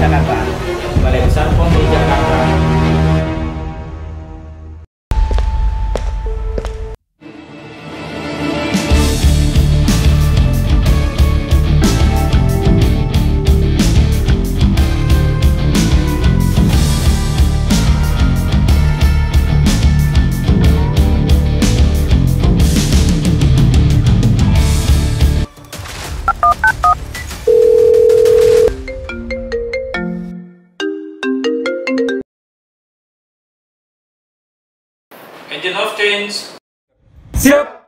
Jakarta. Balai Besar POM di Jakarta. Engine off, change. Siap.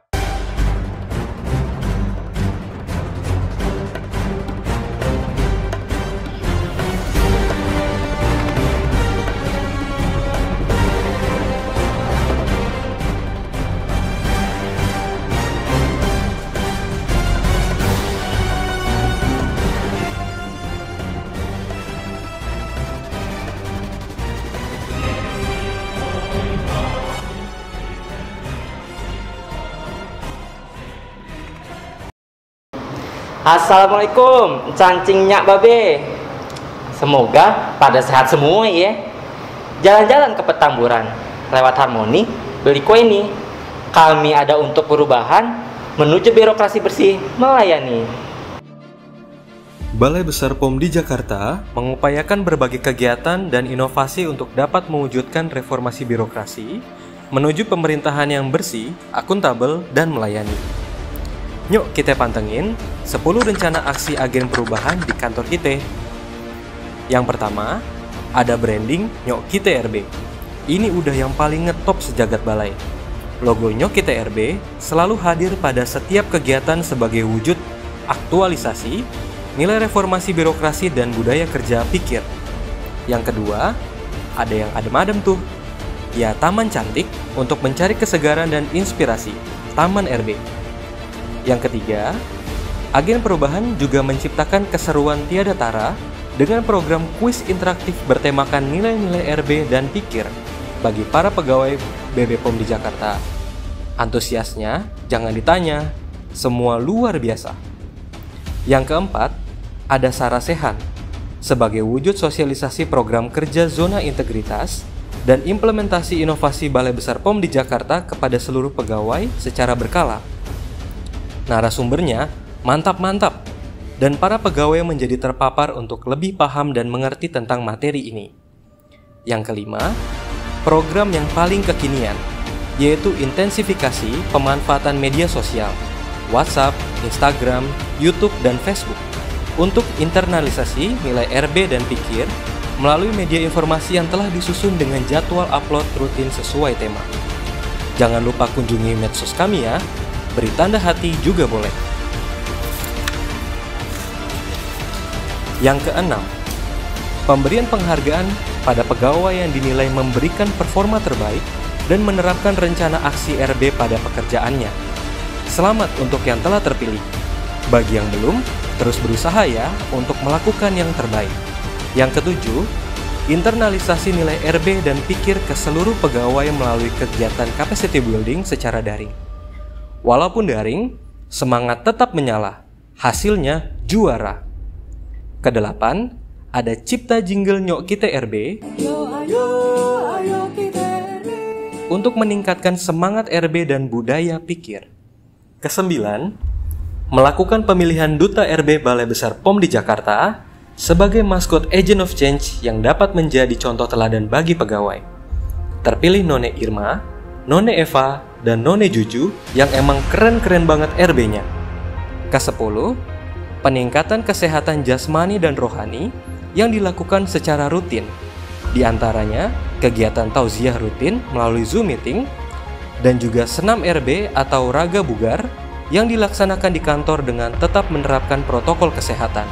Assalamualaikum, cancing nyak babe. Semoga pada sehat semua ya. Jalan-jalan ke Petamburan, lewat Harmoni, beli kue ini. Kami ada untuk perubahan, menuju birokrasi bersih melayani. Balai Besar POM di Jakarta mengupayakan berbagai kegiatan dan inovasi untuk dapat mewujudkan reformasi birokrasi menuju pemerintahan yang bersih, akuntabel, dan melayani. Yuk kita pantengin 10 rencana aksi agen perubahan di kantor kita. Yang pertama, ada branding Nyok Kita RB. Ini udah yang paling ngetop sejagat balai. Logo Nyok Kita RB selalu hadir pada setiap kegiatan sebagai wujud aktualisasi nilai reformasi birokrasi dan budaya kerja pikir. Yang kedua, ada yang adem-adem tuh. Ya, taman cantik untuk mencari kesegaran dan inspirasi, Taman RB. Yang ketiga, agen perubahan juga menciptakan keseruan tiada tara dengan program kuis interaktif bertemakan nilai-nilai RB dan pikir bagi para pegawai BB POM di Jakarta. Antusiasnya jangan ditanya, semua luar biasa. Yang keempat, ada Sarasehan sebagai wujud sosialisasi program kerja zona integritas dan implementasi inovasi Balai Besar POM di Jakarta kepada seluruh pegawai secara berkala. Narasumbernya mantap-mantap, dan para pegawai menjadi terpapar untuk lebih paham dan mengerti tentang materi ini. Yang kelima, program yang paling kekinian, yaitu intensifikasi pemanfaatan media sosial, WhatsApp, Instagram, YouTube, dan Facebook, untuk internalisasi nilai RB dan pikir melalui media informasi yang telah disusun dengan jadwal upload rutin sesuai tema. Jangan lupa kunjungi medsos kami ya. Beri tanda hati juga boleh. Yang keenam, pemberian penghargaan pada pegawai yang dinilai memberikan performa terbaik dan menerapkan rencana aksi RB pada pekerjaannya. Selamat untuk yang telah terpilih. Bagi yang belum, terus berusaha ya untuk melakukan yang terbaik. Yang ketujuh, internalisasi nilai RB dan pikir ke seluruh pegawai melalui kegiatan capacity building secara daring. Walaupun daring, semangat tetap menyala. Hasilnya juara. Kedelapan, ada cipta jingle Nyok Kita RB untuk meningkatkan semangat RB dan budaya pikir. Kesembilan, melakukan pemilihan Duta RB Balai Besar POM di Jakarta sebagai maskot Agent of Change yang dapat menjadi contoh teladan bagi pegawai. Terpilih None Irma, None Eva, dan None Juju yang emang keren-keren banget RB-nya. Ke-10, peningkatan kesehatan jasmani dan rohani yang dilakukan secara rutin. Di antaranya, kegiatan tauziah rutin melalui Zoom meeting dan juga senam RB atau raga bugar yang dilaksanakan di kantor dengan tetap menerapkan protokol kesehatan.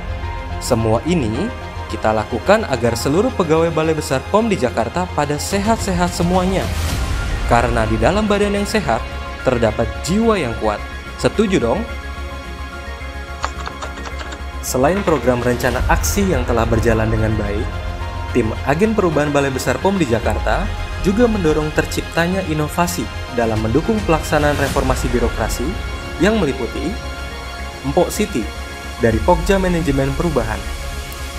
Semua ini kita lakukan agar seluruh pegawai Balai Besar POM di Jakarta pada sehat-sehat semuanya. Karena di dalam badan yang sehat, terdapat jiwa yang kuat. Setuju dong? Selain program rencana aksi yang telah berjalan dengan baik, tim agen perubahan Balai Besar POM di Jakarta juga mendorong terciptanya inovasi dalam mendukung pelaksanaan reformasi birokrasi yang meliputi Mpok Siti dari Pokja Manajemen Perubahan,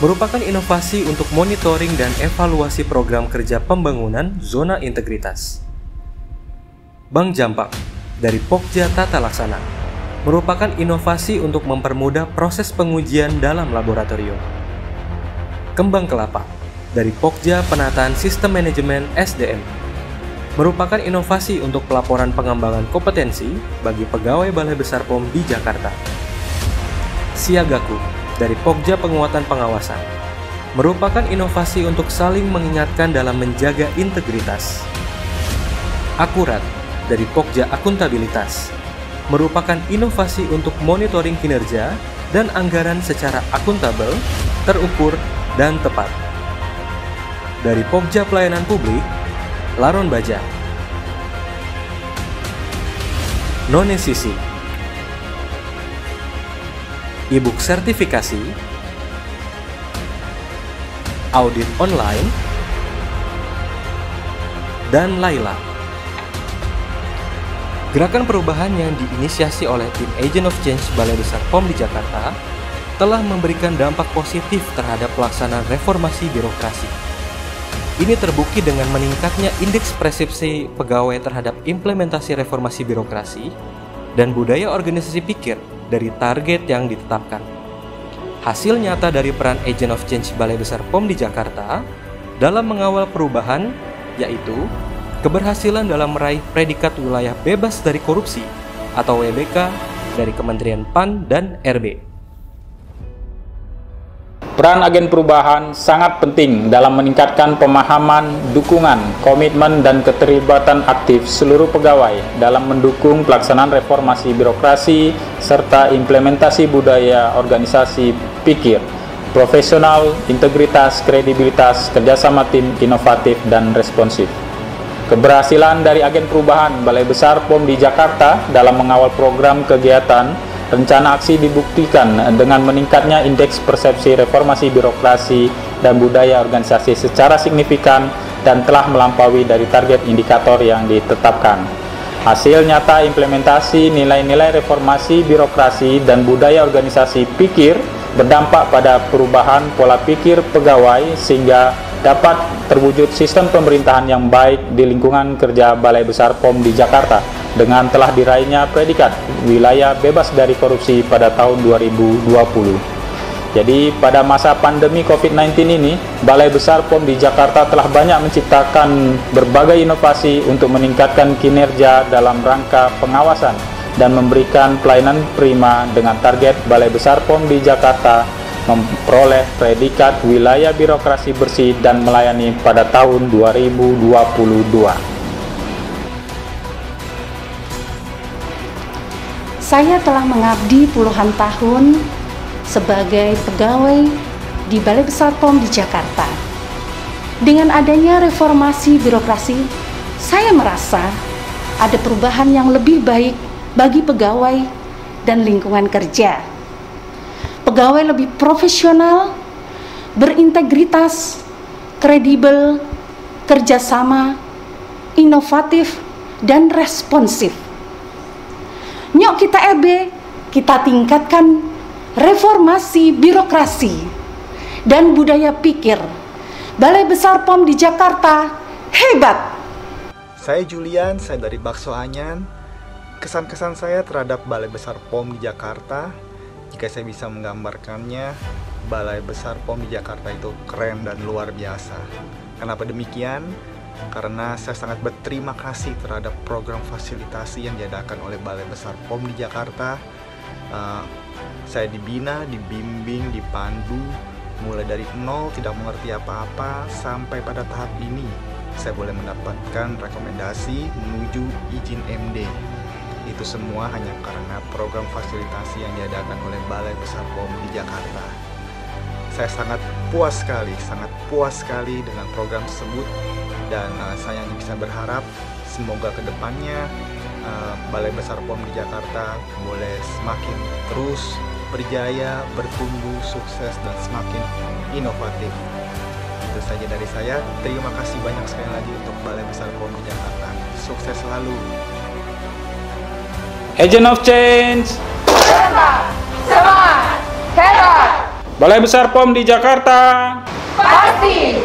merupakan inovasi untuk monitoring dan evaluasi program kerja pembangunan zona integritas. Bank Jampang dari Pokja Tata Laksana merupakan inovasi untuk mempermudah proses pengujian dalam laboratorium. Kembang Kelapa dari Pokja Penataan Sistem Manajemen SDM merupakan inovasi untuk pelaporan pengembangan kompetensi bagi pegawai Balai Besar POM di Jakarta. Siagaku dari Pokja Penguatan Pengawasan merupakan inovasi untuk saling mengingatkan dalam menjaga integritas. Akurat dari Pokja Akuntabilitas merupakan inovasi untuk monitoring kinerja dan anggaran secara akuntabel, terukur, dan tepat. Dari Pokja Pelayanan Publik, Laron Baja. Non-SCC, e-book sertifikasi, audit online, dan Laila. Gerakan perubahan yang diinisiasi oleh tim Agent of Change Balai Besar POM di Jakarta telah memberikan dampak positif terhadap pelaksanaan reformasi birokrasi. Ini terbukti dengan meningkatnya indeks persepsi pegawai terhadap implementasi reformasi birokrasi dan budaya organisasi pikir dari target yang ditetapkan. Hasil nyata dari peran Agent of Change Balai Besar POM di Jakarta dalam mengawal perubahan yaitu keberhasilan dalam meraih predikat wilayah bebas dari korupsi atau WBK dari Kementerian PAN dan RB. Peran agen perubahan sangat penting dalam meningkatkan pemahaman, dukungan, komitmen, dan keterlibatan aktif seluruh pegawai dalam mendukung pelaksanaan reformasi birokrasi serta implementasi budaya organisasi pikir, profesional, integritas, kredibilitas, kerjasama tim, inovatif, dan responsif. Keberhasilan dari agen perubahan Balai Besar POM di Jakarta dalam mengawal program kegiatan rencana aksi dibuktikan dengan meningkatnya indeks persepsi reformasi birokrasi dan budaya organisasi secara signifikan dan telah melampaui dari target indikator yang ditetapkan. Hasil nyata implementasi nilai-nilai reformasi birokrasi dan budaya organisasi pikir berdampak pada perubahan pola pikir pegawai sehingga dapat terwujud sistem pemerintahan yang baik di lingkungan kerja Balai Besar POM di Jakarta dengan telah diraihnya predikat wilayah bebas dari korupsi pada tahun 2020. Jadi pada masa pandemi COVID-19 ini, Balai Besar POM di Jakarta telah banyak menciptakan berbagai inovasi untuk meningkatkan kinerja dalam rangka pengawasan dan memberikan pelayanan prima dengan target Balai Besar POM di Jakarta memperoleh predikat wilayah birokrasi bersih dan melayani pada tahun 2022. Saya telah mengabdi puluhan tahun sebagai pegawai di Balai Besar POM di Jakarta. Dengan adanya reformasi birokrasi, saya merasa ada perubahan yang lebih baik bagi pegawai dan lingkungan kerja. Pegawai lebih profesional, berintegritas, kredibel, kerjasama, inovatif, dan responsif. Nyok kita kita tingkatkan reformasi birokrasi dan budaya pikir. Balai Besar POM di Jakarta hebat. Saya Julian, saya dari Bakso Anyan. Kesan-kesan saya terhadap Balai Besar POM di Jakarta, jika saya bisa menggambarkannya, Balai Besar POM di Jakarta itu keren dan luar biasa. Kenapa demikian? Karena saya sangat berterima kasih terhadap program fasilitasi yang diadakan oleh Balai Besar POM di Jakarta. Saya dibina, dibimbing, dipandu, mulai dari nol tidak mengerti apa-apa sampai pada tahap ini saya boleh mendapatkan rekomendasi menuju izin MD. Itu semua hanya karena program fasilitasi yang diadakan oleh Balai Besar POM di Jakarta. Saya sangat puas sekali dengan program tersebut, dan saya hanya bisa berharap semoga kedepannya Balai Besar POM di Jakarta boleh semakin terus berjaya, bertumbuh, sukses, dan semakin inovatif. Itu saja dari saya. Terima kasih banyak sekali lagi untuk Balai Besar POM di Jakarta. Sukses selalu. Agent of Change, Semangat, hebat. Balai Besar POM di Jakarta. Pasti.